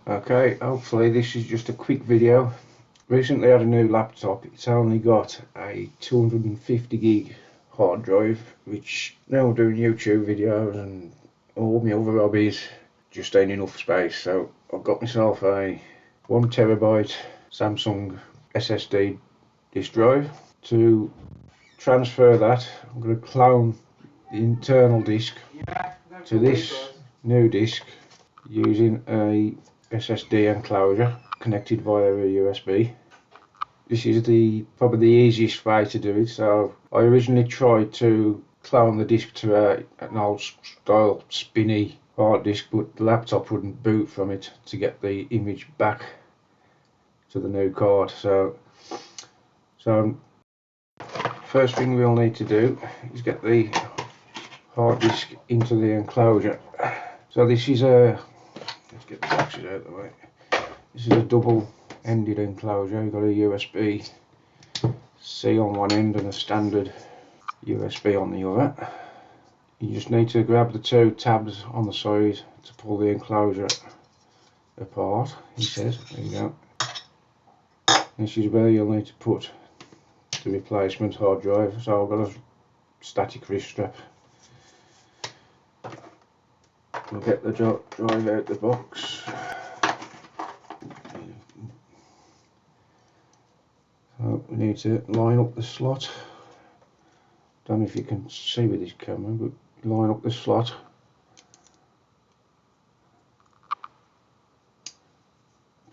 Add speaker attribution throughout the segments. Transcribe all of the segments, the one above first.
Speaker 1: Okay, hopefully this is just a quick video. Recently had a new laptop. It's only got a 250 gig hard drive, which now doing YouTube videos and all my other hobbies just ain't enough space. So I've got myself a 1 TB Samsung SSD disk drive. To transfer that, I'm going to clone the internal disk to this new disk using a SSD enclosure connected via a USB. This is probably the easiest way to do it. So I originally tried to clone the disk to an old style spinny hard disk, but the laptop wouldn't boot from it to get the image back to the new card. So first thing we'll need to do is get the hard disk into the enclosure. So this is let's get the boxes out of the way. This is a double-ended enclosure. You've got a USB-C on one end and a standard USB on the other. You just need to grab the two tabs on the side to pull the enclosure apart, he says. There you go. This is where you'll need to put the replacement hard drive. So I've got a static wrist strap. We'll get the drive out the box. So we need to line up the slot. Don't know if you can see with this camera, but line up the slot.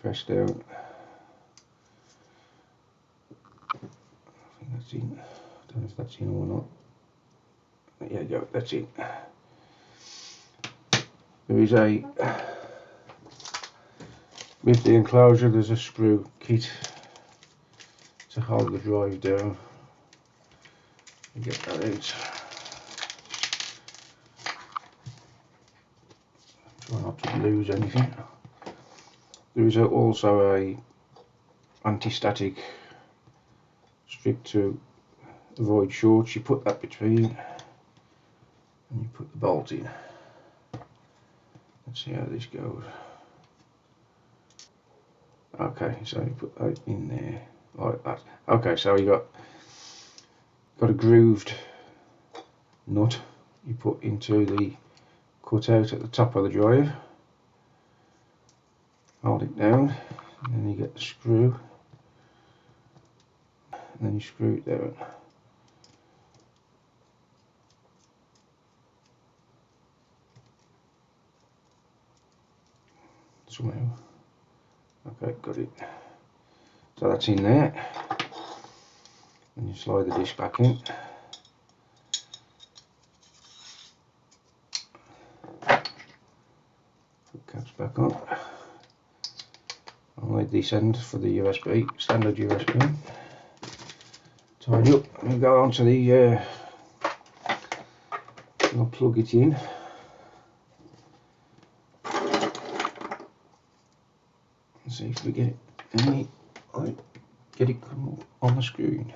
Speaker 1: Press down. I think that's in. I don't know if that's in or not. There you go, that's it. There is with the enclosure, there's a screw kit to hold the drive down and get that out. Try not to lose anything. There is also a anti-static strip to avoid shorts. You put that between and you put the bolt in. Let's see how this goes. Okay, so you put that in there like that. Okay, so you got a grooved nut you put into the cutout at the top of the drive. Hold it down, and then you get the screw, and then you screw it down. Somehow. Okay, got it. So that's in there. And you slide the disk back in. Put caps back on. I'll need this end for the USB, standard USB. Tidy up and go on to the I'll plug it in. See if we get it get it on the screen.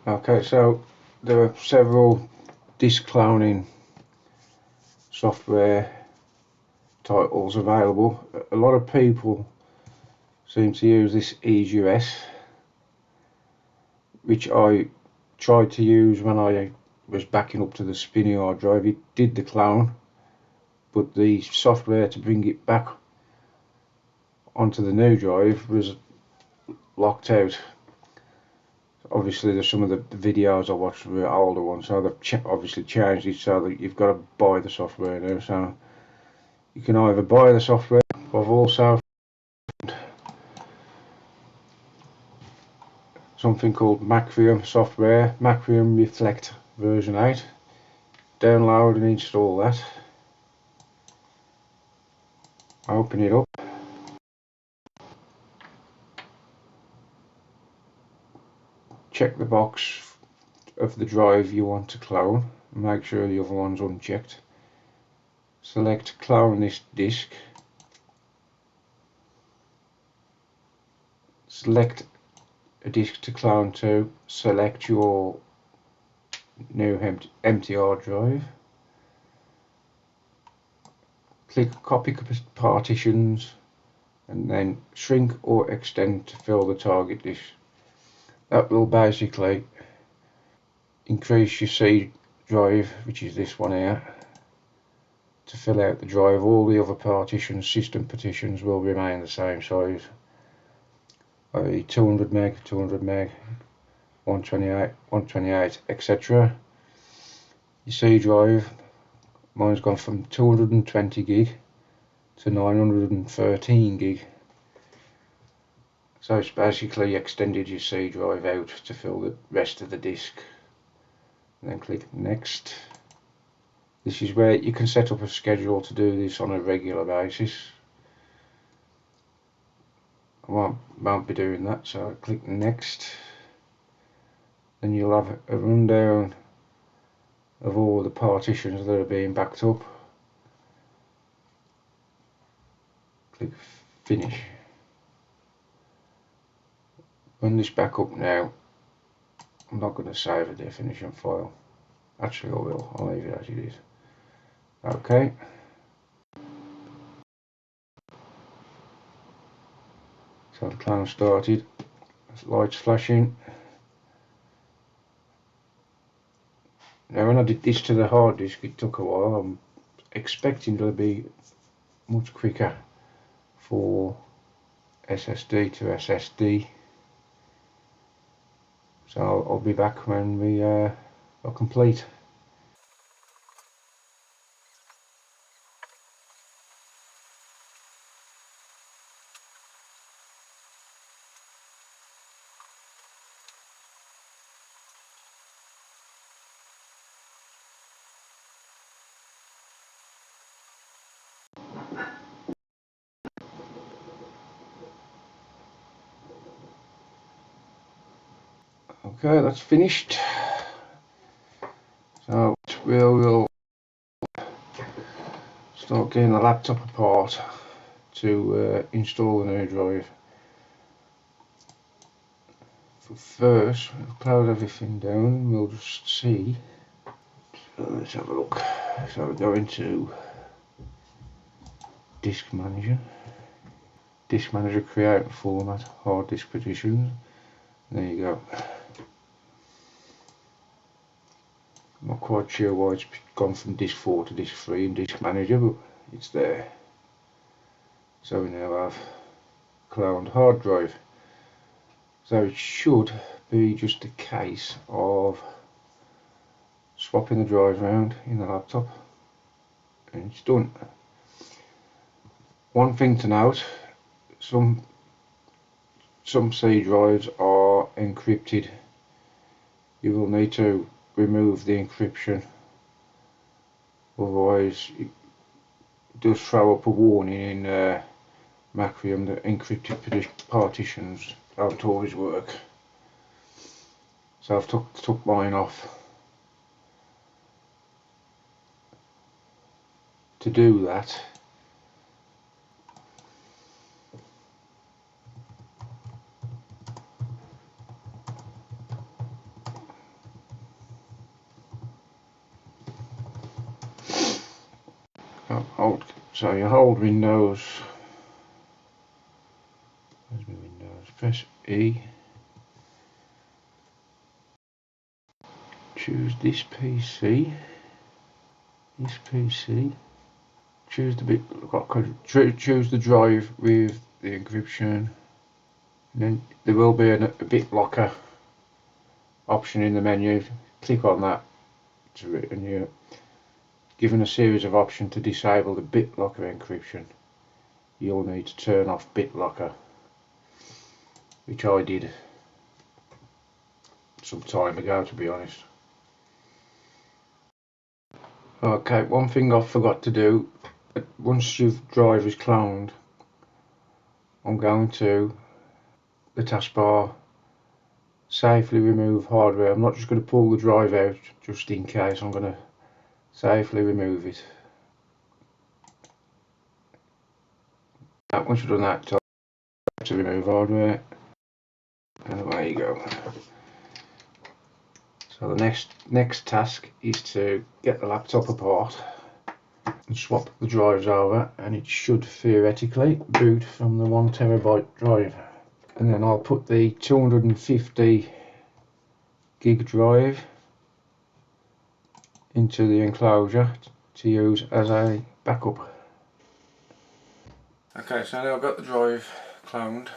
Speaker 1: Okay, so there are several disk cloning software titles available. A lot of people seem to use this EaseUS, which I tried to use when I was backing up to the spinny hard drive. It did the clone, but the software to bring it back onto the new drive was locked out. Obviously there's some of the videos I watched were older ones, so they've obviously changed it so that you've got to buy the software now. So you can either buy the software. I've also found something called Macrium software, Macrium Reflect version 8. Download and install that. Open it up. Check the box of the drive you want to clone. Make sure the other one's unchecked. Select clone this disk. select a disk to clone to, select your new empty hard drive, click copy partitions, and then shrink or extend to fill the target disk. That will basically increase your C drive, which is this one here, to fill out the drive. All the other partitions, system partitions, will remain the same size, i.e. 200 meg, 200 meg, 128, 128, etc. Your C drive, mine's gone from 220 gig to 913 gig. So it's basically extended your C drive out to fill the rest of the disk. And then click next. This is where you can set up a schedule to do this on a regular basis. I won't be doing that, so click next. Then you'll have a rundown of all the partitions that are being backed up. Click finish. Run this back up now. I'm not going to save a definition file. Actually I will, I'll leave it as it is. Okay. So the clone started. Lights flashing. Now when I did this to the hard disk, it took a while. I'm expecting it'll be much quicker for SSD to SSD. So I'll be back when we are complete. Okay, that's finished. So we'll start getting the laptop apart to install the new drive. But first, we'll close everything down and we'll just see. So let's have a look. So we go into Disk Manager. Disk Manager, create and format, hard disk partitions. There you go. I'm not quite sure why it's gone from disk 4 to disk 3 in Disk Manager, but it's there. So we now have cloned hard drive. So it should be just a case of swapping the drive around in the laptop and it's done. One thing to note, some C drives are encrypted. You will need to remove the encryption, otherwise it does throw up a warning in Macrium that encrypted partitions don't always work. So I've took mine off. To do that, so you hold Windows, where's my Windows, press E, choose this PC, choose the choose the drive with the encryption, and then there will be a BitLocker option in the menu. Click on that and you're given a series of options to disable the BitLocker encryption. You'll need to turn off BitLocker, which I did some time ago, to be honest. Okay, one thing I forgot to do, once your drive is cloned, I'm going to the taskbar, safely remove hardware. I'm not just going to pull the drive out just in case, I'm going to safely remove it. Once you've done that, to remove hardware, and away you go. So the next task is to get the laptop apart and swap the drives over, and it should theoretically boot from the 1TB drive. And then I'll put the 250 gig drive into the enclosure to use as a backup. Okay, so now I've got the drive cloned.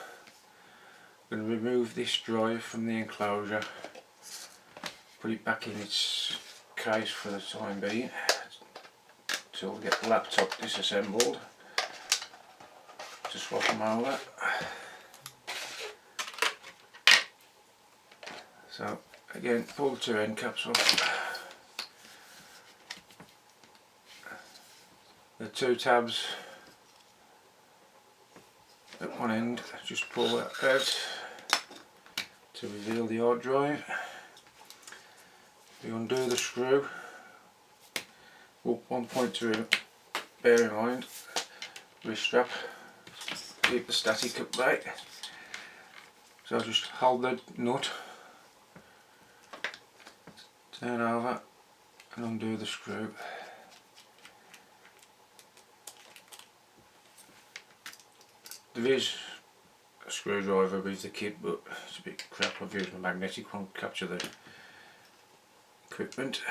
Speaker 1: I'm going to remove this drive from the enclosure, put it back in its case for the time being until we get the laptop disassembled to swap them over. So again, pull the two end caps off. The two tabs at one end, just pull that out to reveal the hard drive. We undo the screw. One point to bear in mind, wrist strap, keep the static at bay. So I'll just hold the nut, turn over and undo the screw. There is a screwdriver with the kit, but it's a bit crap. I've used my magnetic one to capture the equipment.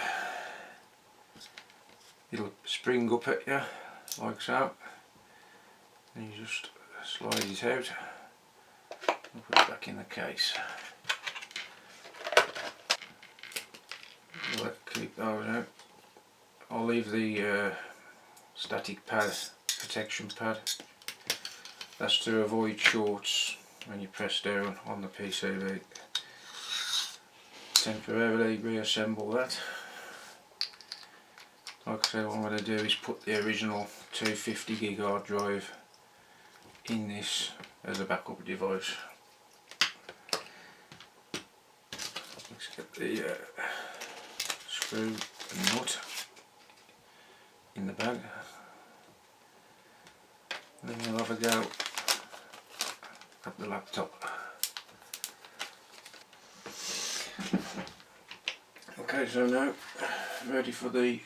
Speaker 1: It'll spring up at you like so, and you just slide it out and put it back in the case. Keep those out. I'll leave the static pad, protection pad. That's to avoid shorts when you press down on the PCB. Temporarily reassemble that. Like I said, what I'm going to do is put the original 250 gig hard drive in this as a backup device. Let's get the screw and nut in the bag. And then we'll have a go at the laptop. Okay, so now ready for the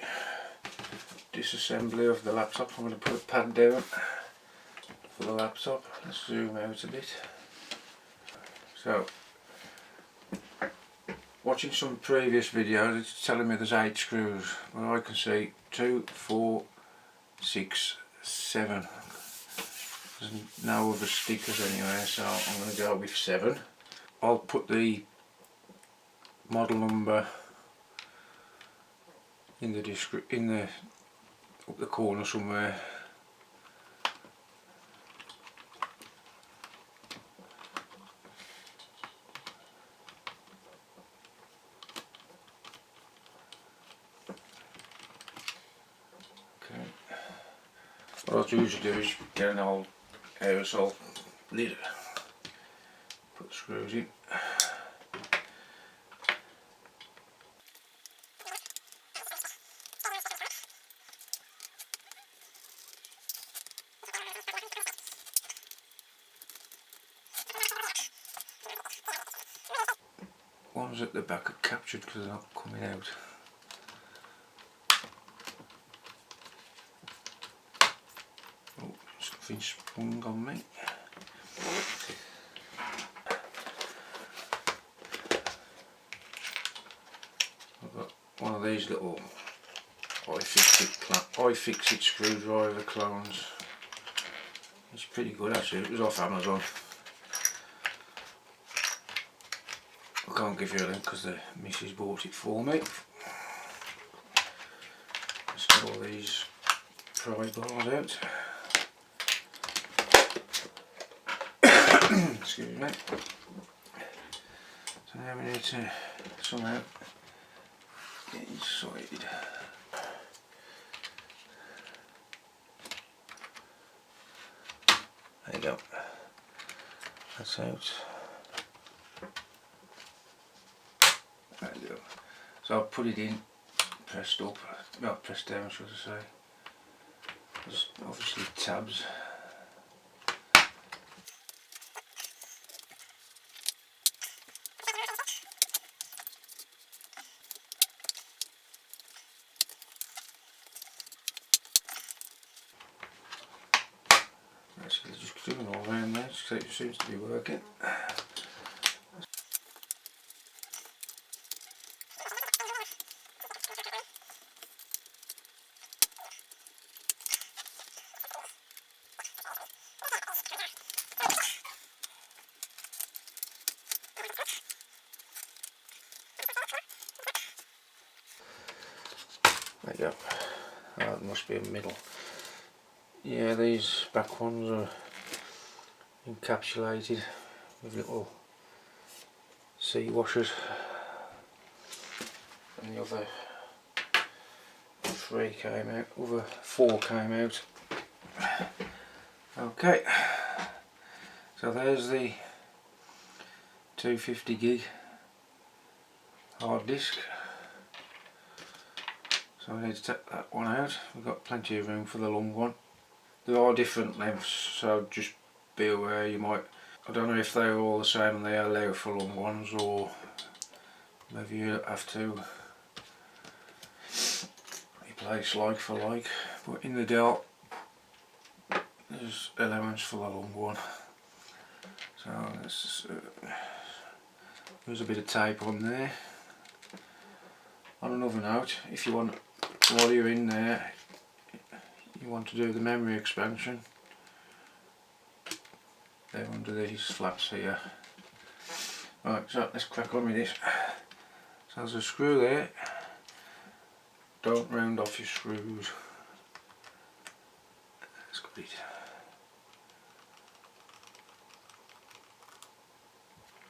Speaker 1: disassembly of the laptop. I'm going to put a pad down for the laptop. Let's zoom out a bit. So, watching some previous videos, it's telling me there's 8 screws, but I can see 2, 4, 6, 7. There's no other stickers anywhere, so I'm going to go with 7. I'll put the model number in the up the corner somewhere. Okay. What I usually do is get an old aerosol lid, put the screws in. Ones at the back are captured because they're not coming out. Oh, something sprung on me. I've got one of these little iFixit screwdriver clones. It's pretty good actually, it was off Amazon. I can't give you a link because the missus bought it for me. Let's get all these pry bars out. Excuse me. So now we need to somehow get inside. There you go. That's out. There you go. So I'll put it in, pressed up, well pressed down should I say. There's obviously tabs. Basically just doing all around there, so it seems to be working. There you go. That must be a middle. Yeah, these back ones are encapsulated with little sea washers, and the other four came out. Okay, so there's the 250 gig hard disk. So I need to take that one out. We've got plenty of room for the long one. There are different lengths, so just be aware. You might, I don't know if they're all the same and they allow for long ones, or maybe you have to replace like for like. But in the Dell there's allowance for the long one. So there's a bit of tape on there. On another note, if you want, while you're in there, you want to do the memory expansion, they're under these flaps here. Right, so let's crack on with this. So there's a screw there. Don't round off your screws. That's got it.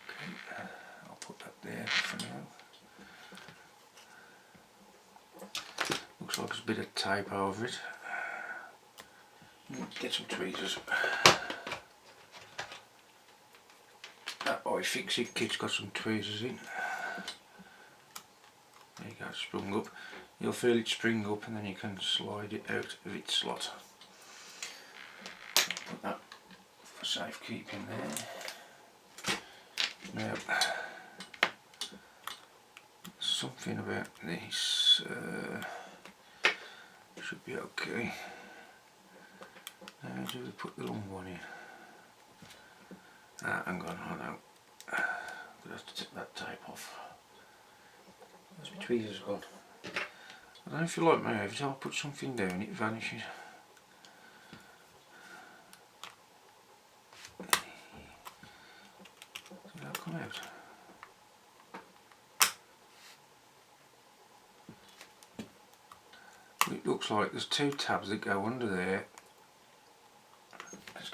Speaker 1: Okay, I'll put that there for now. Looks like there's a bit of tape over it. Get some tweezers. That iFixit kit's got some tweezers in. There you go, it's sprung up. You'll feel it spring up and then you can slide it out of its slot. Put that for safekeeping there. Now, something about this should be okay. How do we put the long one in? Hang on, I know. I'm going to have to take that tape off. Where's my tweezers gone? I don't know if you like my every time I put something down it vanishes. Did that come out? It looks like there's two tabs that go under there.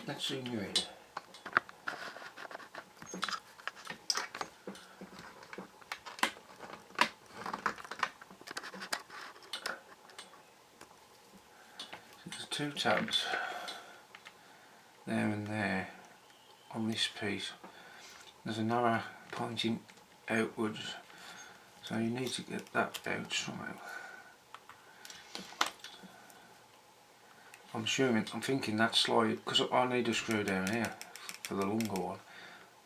Speaker 1: Let's zoom you in. There's two tabs there and there on this piece. There's an arrow pointing outwards, so you need to get that out somehow. I'm thinking that slide, because I need a screw down here for the longer one.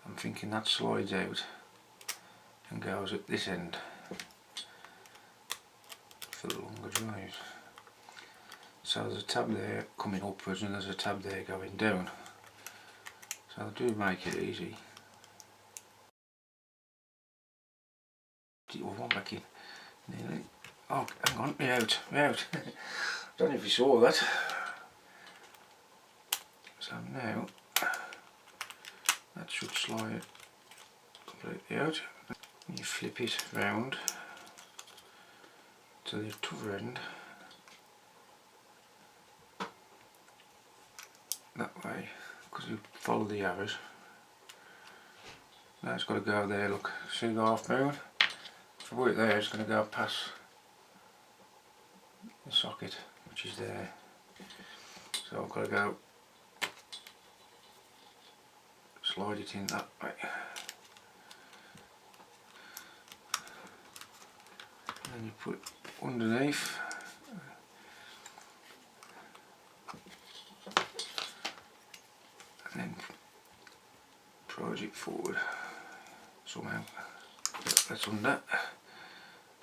Speaker 1: I'm thinking that slides out and goes at this end for the longer drives. So there's a tab there coming upwards and there's a tab there going down. So they do make it easy. One back in. Nearly. Oh, hang on, me out. Don't know if you saw that. So now that should slide completely out. You flip it round to the other end. That way, because you follow the arrows. Now it's got to go there, look, see the half moon? If I put it there, it's going to go past the socket, which is there. So I've got to go slide it in that way. And then you put it underneath. And then project forward somehow. That's under.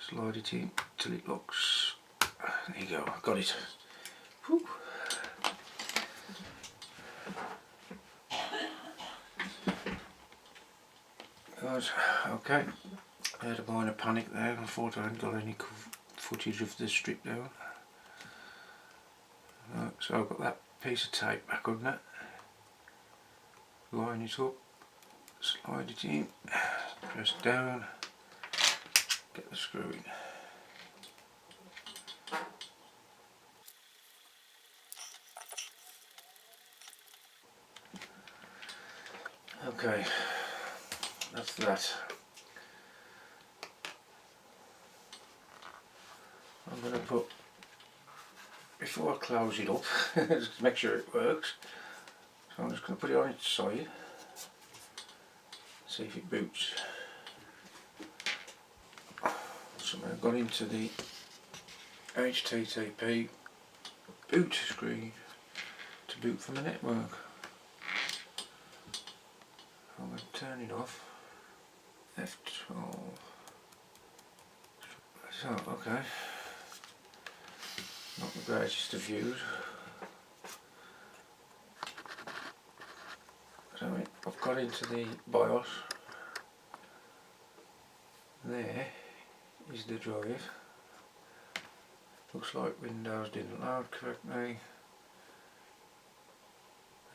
Speaker 1: Slide it in till it locks. There you go, got it. Whew. Right, okay. I had a minor panic there. I thought I hadn't got any footage of the strip down. Right, so I've got that piece of tape back on that. Line it up, slide it in, press down, get the screw in. Okay, that's that. I'm going to put, before I close it up, just to make sure it works, so I'm just going to put it on its side, see if it boots. So I've gone into the HTTP boot screen to boot from the network. I'm going to turn it off. F12. So, okay. Not the greatest of views. So I've got into the BIOS. There is the drive. Looks like Windows didn't load correctly.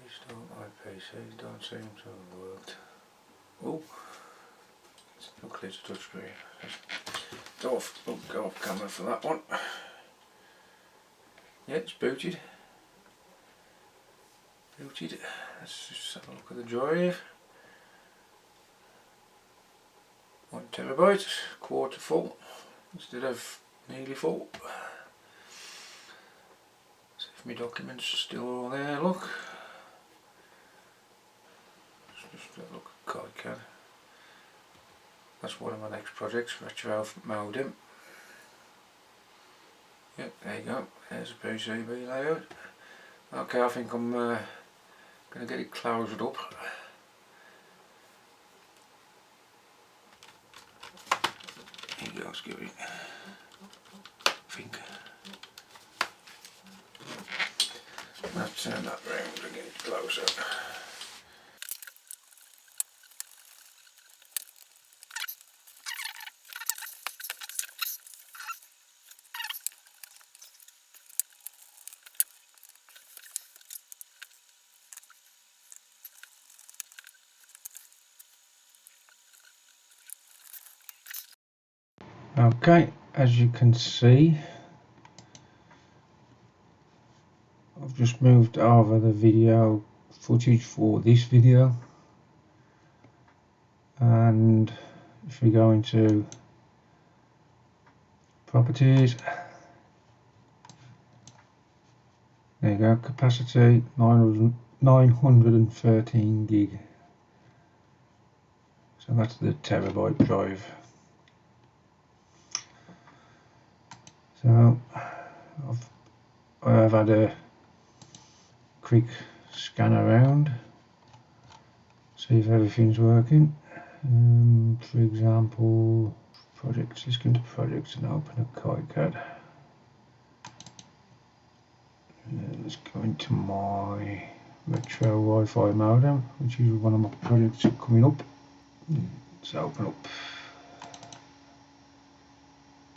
Speaker 1: Restart my PC, don't seem to have worked. Oh, luckily it's a touchscreen. Go off camera for that one. Yeah, it's booted. Let's just have a look at the drive. 1 terabyte, quarter full instead of nearly full. See if my documents are still all there, look. Just have a look at KiCad. That's one of my next projects, retro modem. Yep, there you go, there's a PCB layout. Okay, I think I'm going to get it closed up. Here you go, let's give it a think. Let's turn that round and get it closer. Okay, as you can see, I've just moved over the video footage for this video, and if we go into properties, there you go, capacity 913 gig, so that's the terabyte drive. So I've had a quick scan around, see if everything's working. For example, projects, let's go into projects and open a KiCad. Let's go into my retro Wi-Fi modem, which is one of my projects coming up. Let's open up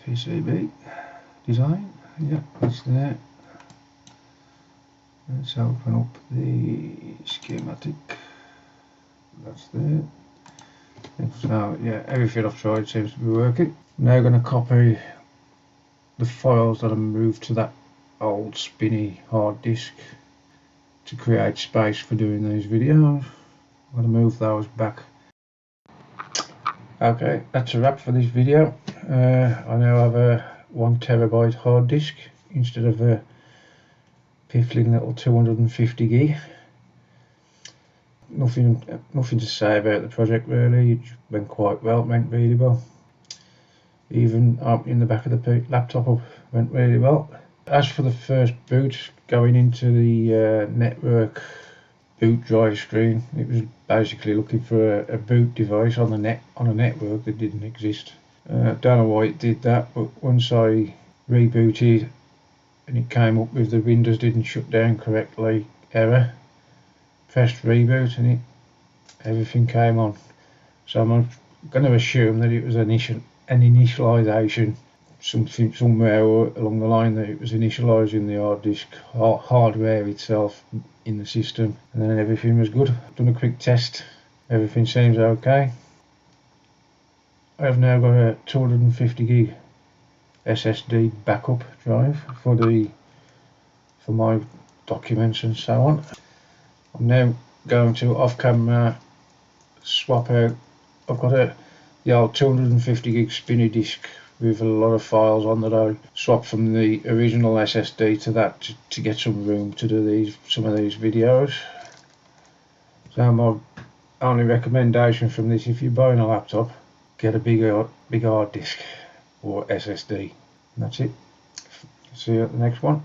Speaker 1: PCB design. Yeah, that's there. Let's open up the schematic. That's there. So yeah, everything I've tried seems to be working. I'm now going to copy the files that I moved to that old spinny hard disk to create space for doing these videos. I'm going to move those back. Okay, that's a wrap for this video. I now have a 1 terabyte hard disk instead of a piffling little 250 gig. Nothing to say about the project really. It went quite well, it went really well. Even opening the back of the laptop up went really well. As for the first boot, going into the network boot drive screen, it was basically looking for a boot device on a network that didn't exist. Don't know why it did that, but once I rebooted and it came up with the Windows didn't shut down correctly error, pressed reboot and everything came on. So going to assume that it was an initialization, something somewhere along the line that it was initializing the hard disk hardware itself in the system, and then everything was good. Done a quick test, everything seems okay. I have now got a 250 gig SSD backup drive for my documents and so on. I'm now going to off camera swap out. I've got the old 250 gig spinny disk with a lot of files on that I swapped from the original SSD to that to get some room to do some of these videos. So my only recommendation from this, if you're buying a laptop, get a big hard disk or SSD. And that's it. See you at the next one.